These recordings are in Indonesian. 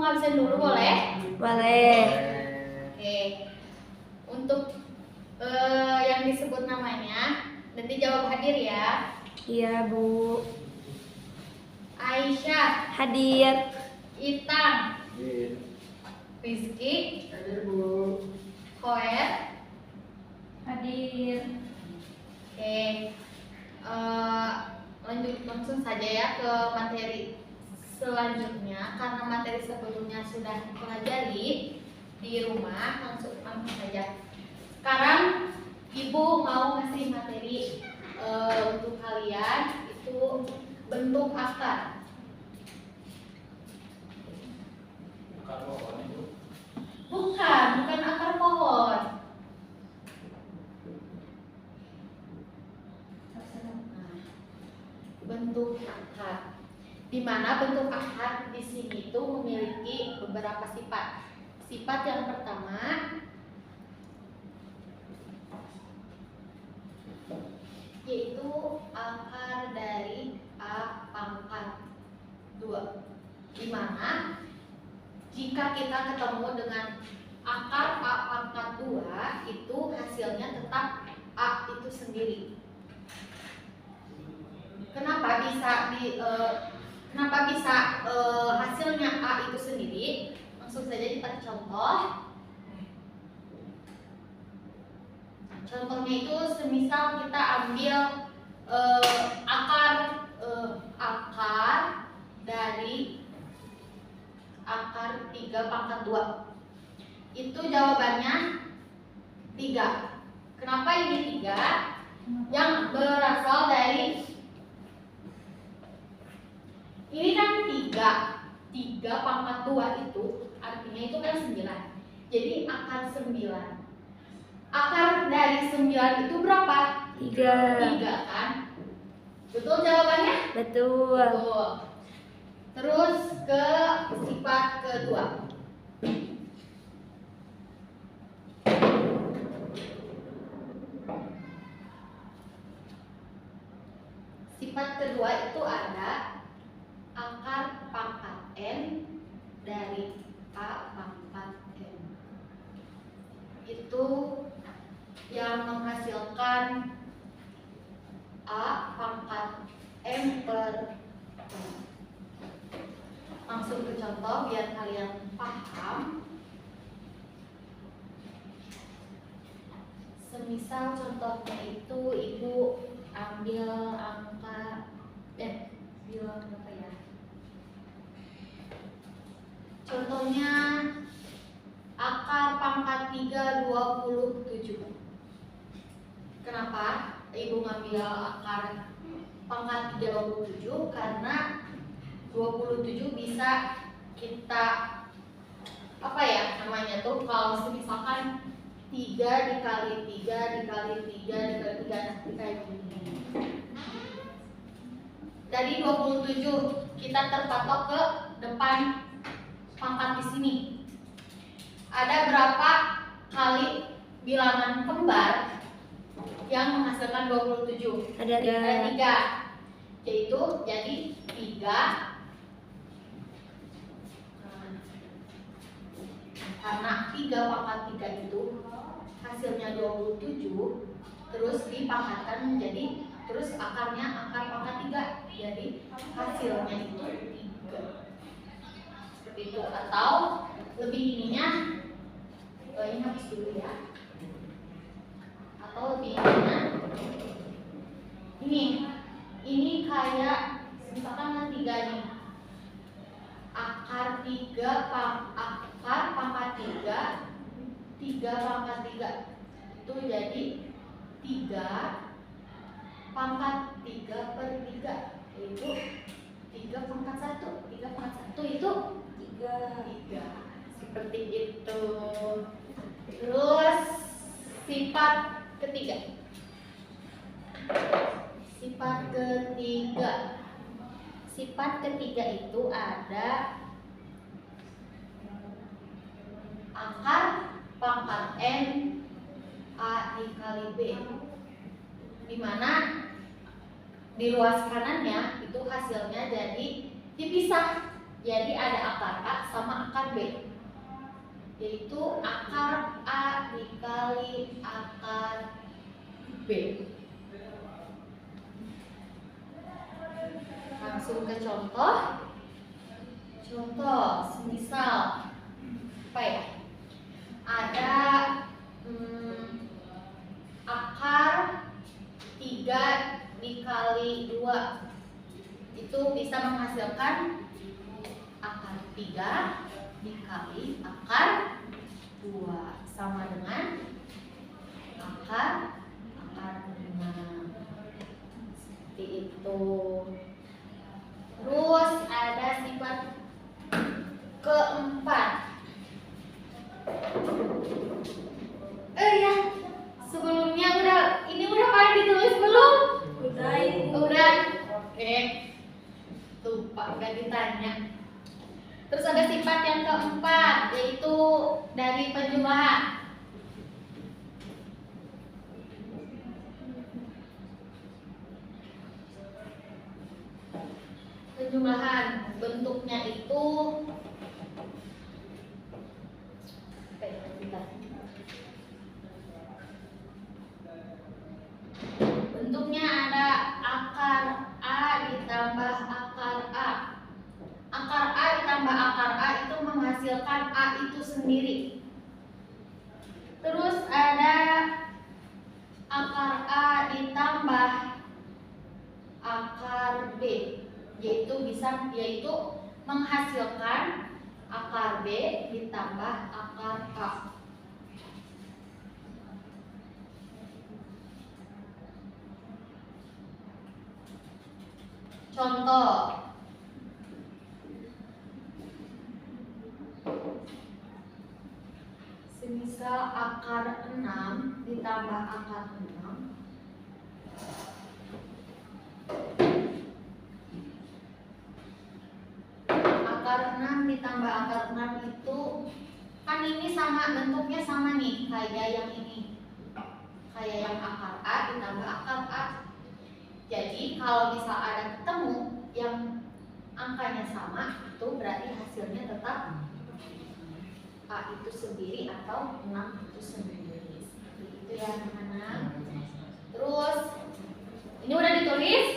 absen dulu boleh? Boleh. Oke. Untuk yang disebut namanya nanti jawab hadir ya. Iya, Bu. Aisyah, Hadir. Itang, Rizky, Hadir, Bu. Koer. Hadir. Oke. Lanjut langsung saja ya ke materi selanjutnya, karena materi sebelumnya sudah dipelajari di rumah, langsung saja. Sekarang Ibu mau kasih materi untuk kalian, itu bentuk akar. Akar pohon itu. Bukan akar pohon. Bentuk akar. Di mana bentuk akar di sini itu memiliki beberapa sifat. Sifat yang pertama yaitu akar dari A pangkat 2. Di mana jika kita ketemu dengan akar A pangkat 2, itu hasilnya tetap A itu sendiri. Kenapa bisa hasilnya A itu sendiri? Langsung saja kita contoh. Contohnya itu semisal kita ambil akar dari akar 3 pangkat 2. Itu jawabannya 3. Kenapa ini 3? Yang berasal dari ini kan 3 pangkat 2 itu artinya itu kan 9. Jadi akar 9. Akar dari 9 itu berapa? 3 kan? Betul jawabannya? Betul. Betul. Terus ke sifat kedua. Sifat kedua itu ada akar pangkat N dari A pangkat N. Itu yang menghasilkan A pangkat M per N. Langsung ke contoh biar kalian paham. Semisal contohnya itu Ibu ambil angka bilang berapa ya? Contohnya akar pangkat 3 27. Kenapa Ibu ngambil akar pangkat 37? Karena 27 bisa kita namanya tuh kalau misalkan 3 dikali 3 dikali 3 dikali 3 kayak gini. Dari 27 kita terpatok ke depan pangkat di sini. Ada berapa kali bilangan kembar yang menghasilkan 27? Ada 3. Yaitu jadi 3. Karena 3 pangkat 3 itu hasilnya 27, terus dipangkatkan menjadi, terus akarnya akar pangkat 3, jadi hasilnya itu 3. Seperti itu. Atau lebih ininya, ini habis dulu ya. Atau lebih ininya, ini kayak misalkan 3 nih. Akar 3 pangkat 3 pangkat 3 itu jadi 3 pangkat 3 per 3, yaitu 3 pangkat 1. 3 pangkat 1 itu 3. Seperti itu. Terus sifat ketiga. Sifat ketiga itu ada akar pangkat N A dikali B, di mana di ruas kanannya itu hasilnya jadi dipisah. Jadi ada akar A sama akar B, yaitu akar A dikali akar B. Langsung ke contoh. Contoh, semisal apa ya? Ada akar 3 dikali 2 itu bisa menghasilkan akar 3 dikali akar 2 sama dengan akar 5. Seperti itu. Terus ada sifat keempat. Ya, sebelumnya ini udah pada ditulis belum? Udah. Oke. Lupa gak ditanya. Terus ada sifat yang keempat, yaitu dari penjumlahan. Penjumlahan bentuknya itu bentuknya ada akar A ditambah akar A. Akar A ditambah akar A itu menghasilkan A itu sendiri. Terus ada akar A ditambah akar B, yaitu menghasilkan akar B ditambah akar A. Contoh, semisal akar 6 ditambah akar 6 akar 6 ditambah akar 6 itu kan ini sama, bentuknya sama nih kayak yang ini, kayak yang akar A ditambah akar A. Jadi kalau misal ada ketemu yang angkanya sama, itu berarti hasilnya tetap A itu sendiri atau 6 itu sendiri. Seperti itu ya anak-anak. Terus ini udah ditulis?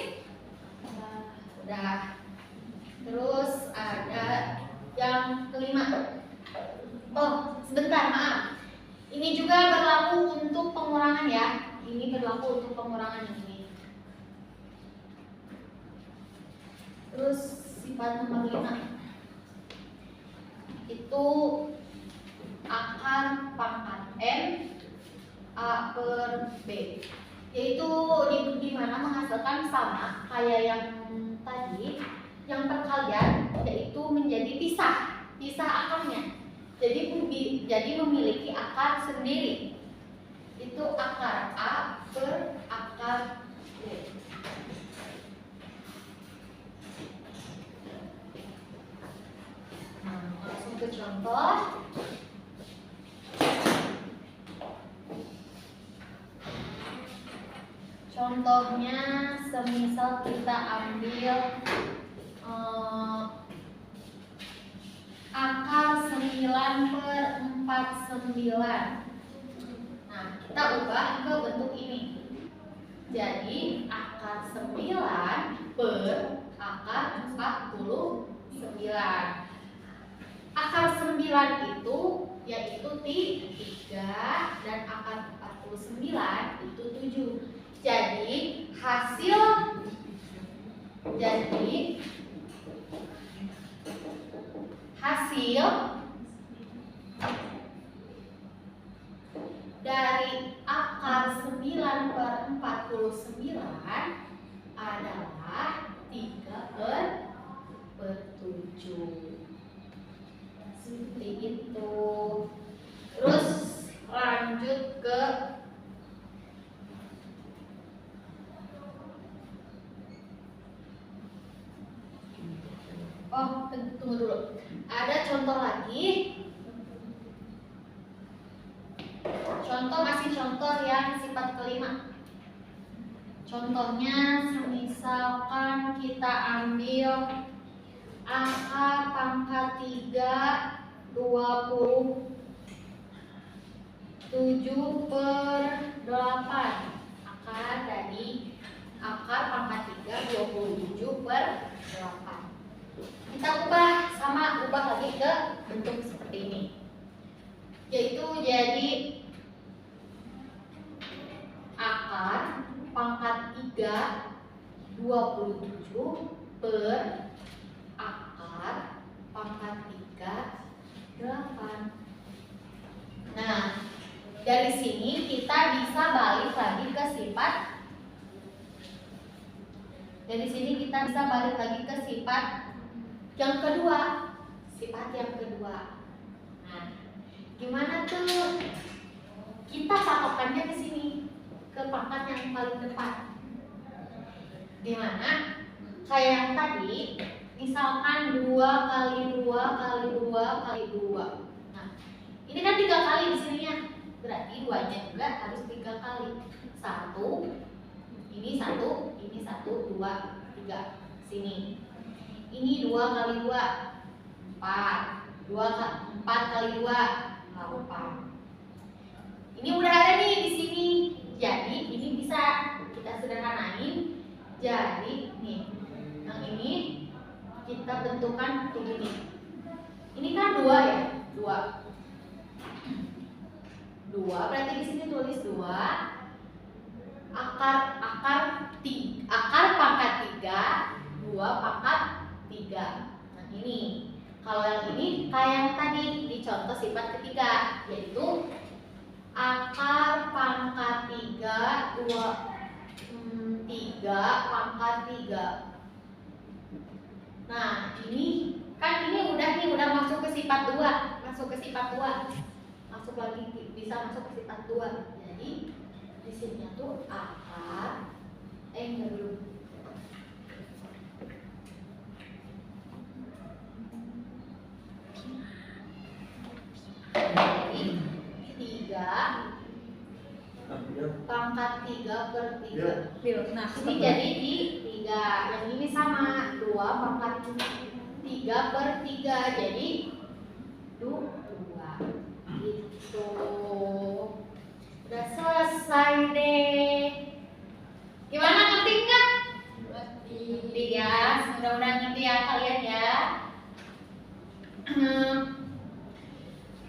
Udah. Terus ada yang kelima. Oh, sebentar, maaf. Ini juga berlaku untuk pengurangan ya. Ini berlaku untuk pengurangan yang ini. Terus sifat nomor 5 itu akar pangkat N A per B, yaitu di mana menghasilkan sama kayak yang tadi, yang perkalian, yaitu menjadi pisah akarnya. Jadi memiliki akar sendiri. Itu akar A per akar B. Langsung ke contoh. Contohnya semisal kita ambil akar 9 per 49. Nah, kita ubah ke bentuk ini. Jadi akar 9 per akar 49. Akar 9 itu yaitu 3 dan akar 49 itu 7. Jadi hasil dari akar 9 per 49 adalah 3 per 7. Seperti itu. Terus lanjut ke tunggu dulu. Ada contoh lagi. Masih contoh yang sifat kelima. Contohnya, misalkan kita ambil akar pangkat 3 27 per 8. Akar dari akar pangkat 3 27 per 8. Kita ubah lagi ke bentuk seperti ini, yaitu jadi akar pangkat 3 27 per akar pangkat 3 8. Nah, dari sini kita bisa balik lagi ke sifat. Dari sini kita bisa balik lagi ke sifat yang kedua. Sifat yang kedua. Nah, gimana tuh? Kita patokannya ke sini, ke pangkat yang paling depan. Dimana kayak yang tadi, misalkan 2 kali 2 kali 2 kali 2. Nah, ini kan 3 kali di sininya. Berarti 2-nya juga harus 3 kali. 1, ini 1, ini 1, 2, 3. Sini. Ini 2 kali 2, 4. 4 kali 2, 8. Ini udah ada nih di sini. Jadi ini bisa kita sederhanain. Jadi nih, yang ini kita bentukan begini. Ini kan 2 ya, 2. 2 berarti di sini tulis 2 akar pangkat 3 2 pangkat 3. Nah ini, kalau yang ini kayak yang tadi di contoh sifat ketiga, yaitu akar pangkat 3 3 pangkat 3. Nah ini kan udah masuk ke sifat 2, masuk lagi, bisa masuk ke sifat 2. Jadi di sini tuh akar dulu. Jadi 3 pangkat 3 per 3. Nah, Ini jadi di 3. Yang ini sama 2 pangkat 3 per 3. Jadi 2. Gitu. Udah selesai deh. Gimana, ngerti nggak? Ngerti ya. Mudah-mudahan ngerti ya kalian ya.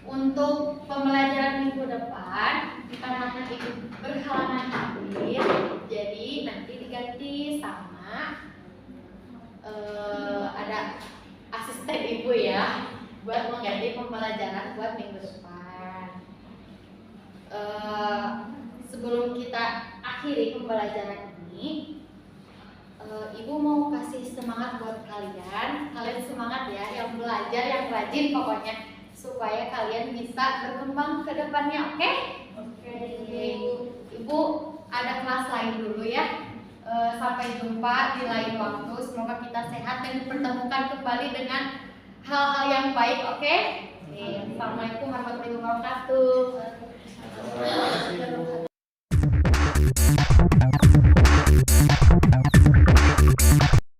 Untuk pembelajaran minggu depan, karena ibu berhalangan hadir, jadi nanti diganti sama ada asisten ibu ya, buat mengganti pembelajaran buat minggu depan. Sebelum kita akhiri pembelajaran ini, ibu mau kasih semangat buat kalian. Kalian semangat ya, yang belajar, yang rajin pokoknya, supaya kalian bisa berkembang ke depannya, oke? Oke. Ibu ada kelas lain dulu ya. Sampai jumpa di lain waktu. Semoga kita sehat dan dipertemukan kembali dengan hal-hal yang baik, oke? Assalamualaikum warahmatullahi wabarakatuh.